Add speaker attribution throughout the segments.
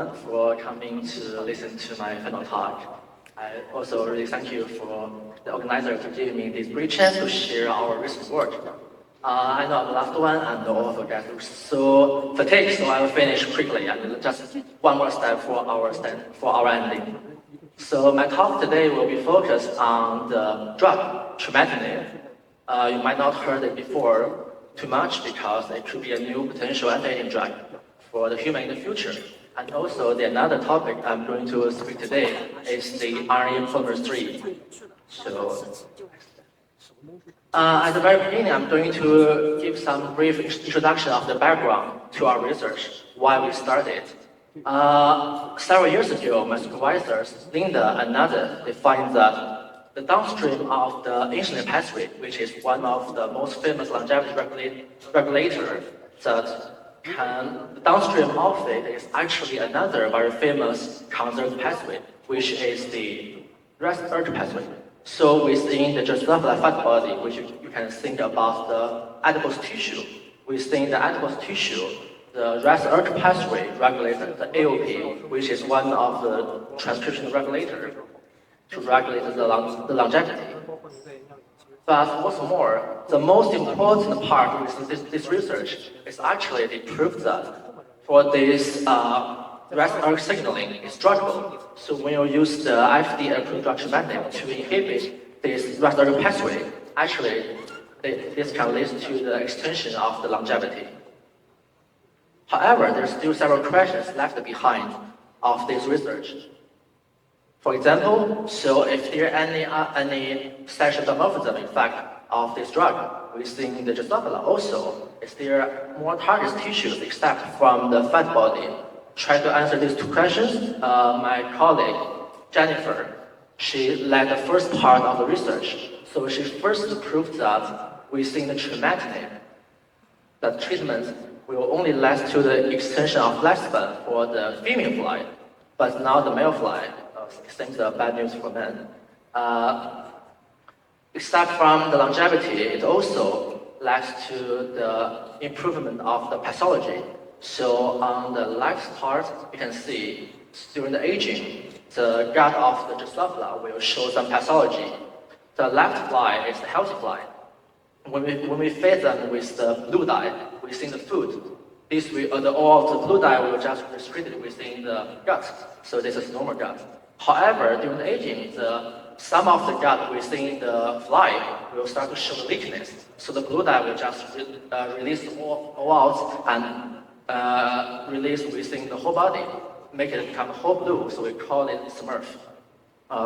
Speaker 1: everyone for coming to listen to my final talk. I also really thank you for the organizer for giving me this great chance to share our research work. I know I'm the last one and all of you guys are so fatigued, so I will finish quickly and just one more step for our ending. So my talk today will be focused on the drug, Trametinib. You might not heard it before too much because it could be a new potential anti-aging drug for the human in the future. And also the another topic I'm going to speak today is the RNA polymerase III. So at the very beginning, I'm going to give some brief introduction of the background to our research, why we started. Several years ago, my supervisors, Linda and Nazif, they find that the downstream of the insulin pathway, which is one of the most famous longevity regulators, that the downstream of it is actually another very famous conserved pathway, which is the rest urge pathway. So within the Drosophila fat body, which you can think about the adipose tissue, within the adipose tissue, the rest urge pathway regulates the AOP, which is one of the transcription regulators to regulate the longevity. But what's more, the most important part with this research is actually the proof that for this rest urge signaling is druggable. So when you use the FDA-approved drug Trametinib to inhibit this rest urge pathway, actually this can lead to the extension of the longevity. However, there's still several questions left behind of this research. For example, so if there are any sexual dimorphism effect of this drug within the Drosophila, also, is there more target tissues except from the fat body? Try to answer these two questions. My colleague, Jennifer, she led the first part of the research. So she first proved that within the Trametinib, that treatment will only last to the extension of lifespan for the female fly, but not the male fly. Seems bad news for men. Except from the longevity, it also leads to the improvement of the pathology. So on the left part, you can see during the aging, the gut of the Drosophila will show some pathology. The left fly is the healthy fly. When we feed them with the blue dye within the food, all of the blue dye will just restricted within the gut. So this is normal gut. However, during the aging, some of the gut within the fly will start to show weakness. So the blue dye will just release all out and release within the whole body, make it become whole blue. So we call it Smurf,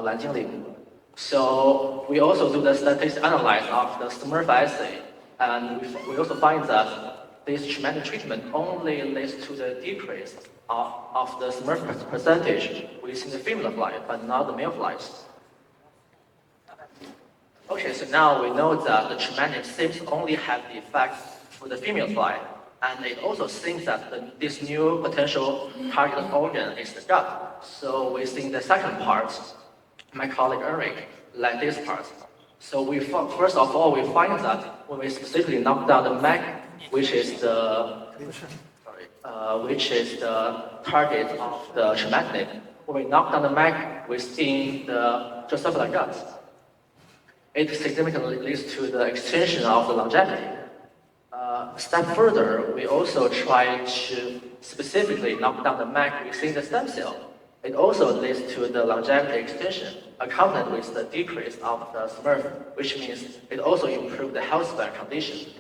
Speaker 1: 蓝精灵. So we also do the statistical analysis of the Smurf assay, and we also find that this Trametinib treatment only leads to the decrease of the Smurf percentage within the female fly, but not the male flies. Okay, so now we know that the Trametinib seems to only have the effect for the female fly, and it also seems that this new potential target organ is the gut. So within the second part, my colleague Eric led this part. So first of all, we find that when we specifically knock down the MAC, which is the target of the Trametinib, when we knock down the MAC within the Drosophila gut, it significantly leads to the extension of the longevity. Step further, we also try to specifically knock down the MAC within the stem cell. It also leads to the longevity extension, accompanied with the decrease of the Smurf, which means it also improves the health span condition.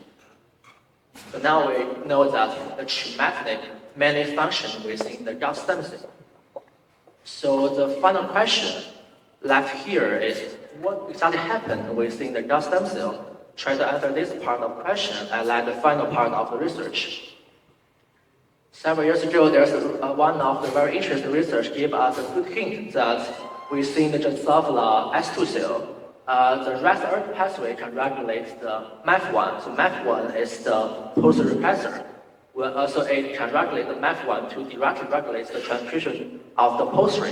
Speaker 1: So now we know that the Trametinib mainly functions within the gut stem cell. So the final question left here is, what exactly happened within the gut stem cell? Try to answer this part of the question and led the final part of the research. Several years ago, there's one of the very interesting research gave us a good hint that within the Drosophila S2 cell, the rest urge pathway can regulate the MAF1. So MAF1 is the poster repressor. So it can regulate the MAF1 to directly regulate the transcription of the poster.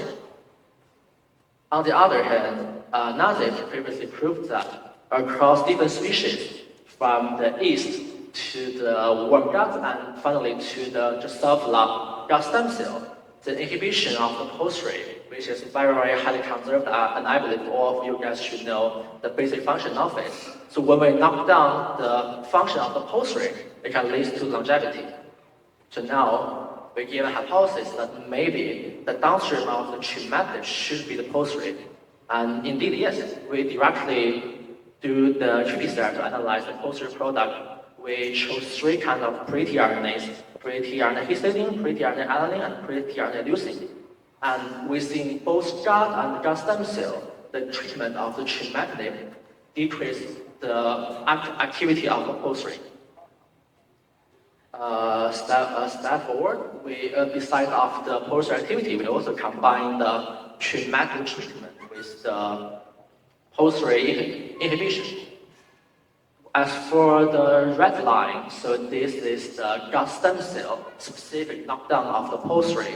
Speaker 1: On the other hand, Nazif previously proved that across different species, from the yeast to the worm gut and finally to the Drosophila gut stem cell, the inhibition of the Pol III, which is very, very highly conserved, and I believe all of you guys should know the basic function of it. So when we knock down the function of the Pol III, it can lead to longevity. So now we give a hypothesis that maybe the downstream of the trametinib should be the Pol III. And indeed, yes, we directly do the qPCR to analyze the Pol III product. We chose 3 kinds of pre-tRNAs: pre-tRNA histidine, pre-tRNA alanine, and pre-tRNA leucine. And within both gut and gut stem cell, the treatment of the trametinib decreased the activity of the Pol III. Step forward, besides of the Pol III activity, we also combine the trametinib treatment with the Pol III inhibition. As for the red line, so this is the gut stem cell specific knockdown of the Pol III.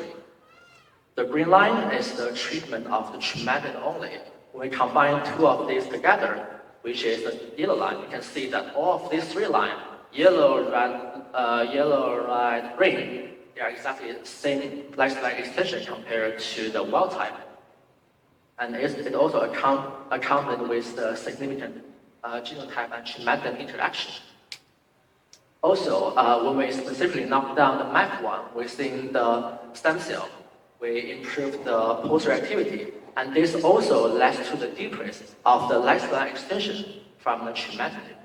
Speaker 1: The green line is the treatment of the trametinib only. When we combine 2 of these together, which is the yellow line, you can see that all of these 3 lines, yellow, red, green, they are exactly the same lifespan extension compared to the wild type. And it also accompanied with the significant genotype and trametinib interaction. Also, when we specifically knock down the MAC1 within the stem cell, we improve the Pol III activity, and this also led to the decrease of the lifespan extension from the trametinib.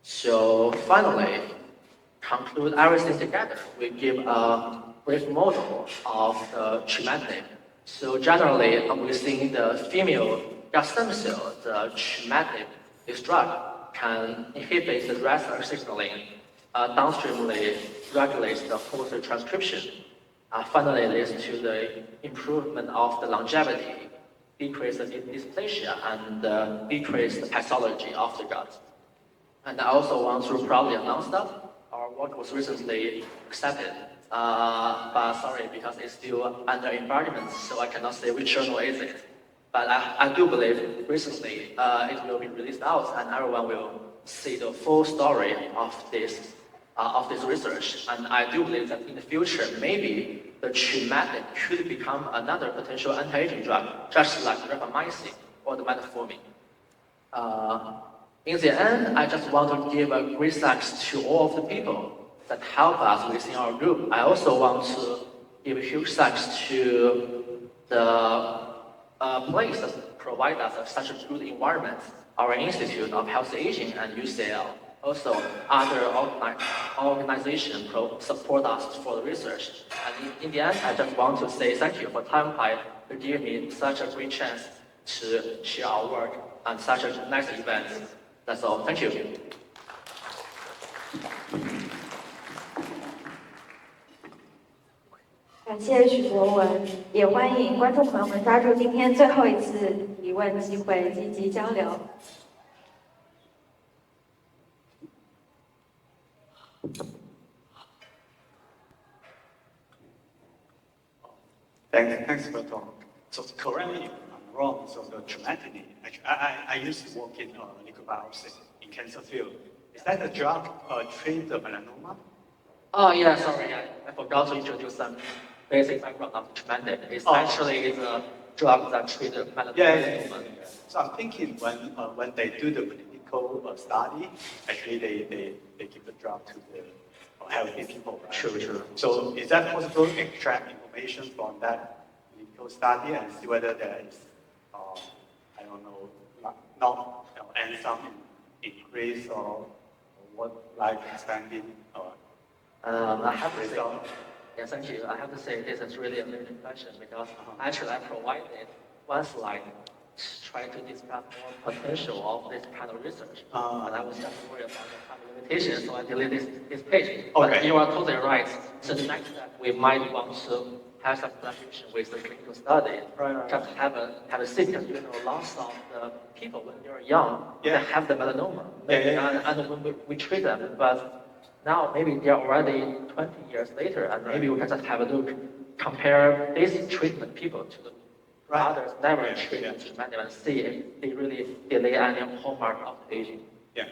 Speaker 1: So finally, conclude everything together, we give a brief model of the trametinib. So generally, within the female gut stem cell, the trametinib, this drug, can inhibit the receptor signaling, downstreamly regulates the Pol III transcription, finally leads to the improvement of the longevity, decrease the dysplasia, and decrease the pathology of the gut. And I also want to proudly announce that our work was recently accepted. But sorry, because it's still under environment, so I cannot say which journal is it. But I do believe recently it will be released out, and everyone will see the full story of this research. And I do believe that in the future, maybe the trametinib could become another potential anti-aging drug, just like rapamycin or the metformin. In the end, I just want to give a great thanks to all of the people that help us within our group. I also want to give a huge thanks to the place that provide us such a good environment, our Institute of Healthy Aging and UCL. Also, other organizations support us for the research. And in the end, I just want to say thank you for TimePie to give me such a great chance to share our work and such a nice event. That's all. Thank you.
Speaker 2: 感谢许博文，也欢迎观众朋友们抓住今天最后一次提问机会，积极交流。
Speaker 3: Thanks for the talk. So correct me if I'm wrong. So the trametinib, actually, I used to work in liquid biopsy in cancer field. Is that a drug treat the melanoma?
Speaker 1: Oh yeah, sorry, I forgot to introduce some basic background of trametinib. It's actually a drug that treats melanoma.
Speaker 3: Yeah. So I'm thinking when they do the clinical study, actually they give the drug to the healthy people, right?
Speaker 1: True.
Speaker 3: So is that possible to extract information from that clinical study and see whether there is, I don't know, not enzyme increase or what life expanding?
Speaker 1: I have to say, yeah, thank you. I have to say this is really a very good question because actually I provided one slide trying to discuss more potential of this kind of research. And I was just worried about the time limitation, so I deleted this page.
Speaker 3: Okay.
Speaker 1: But you are totally right. So the next step, we might want to have some collaboration with the clinical study.
Speaker 3: Right.
Speaker 1: Just have a see, because you know, lots of the people when they're young, they have the melanoma. And when we treat them, but now maybe they're already 20 years later, and maybe we can just have a look, compare this treatment people to the others never treated trametinib and see if they really delay any hallmark of aging.
Speaker 3: Yeah.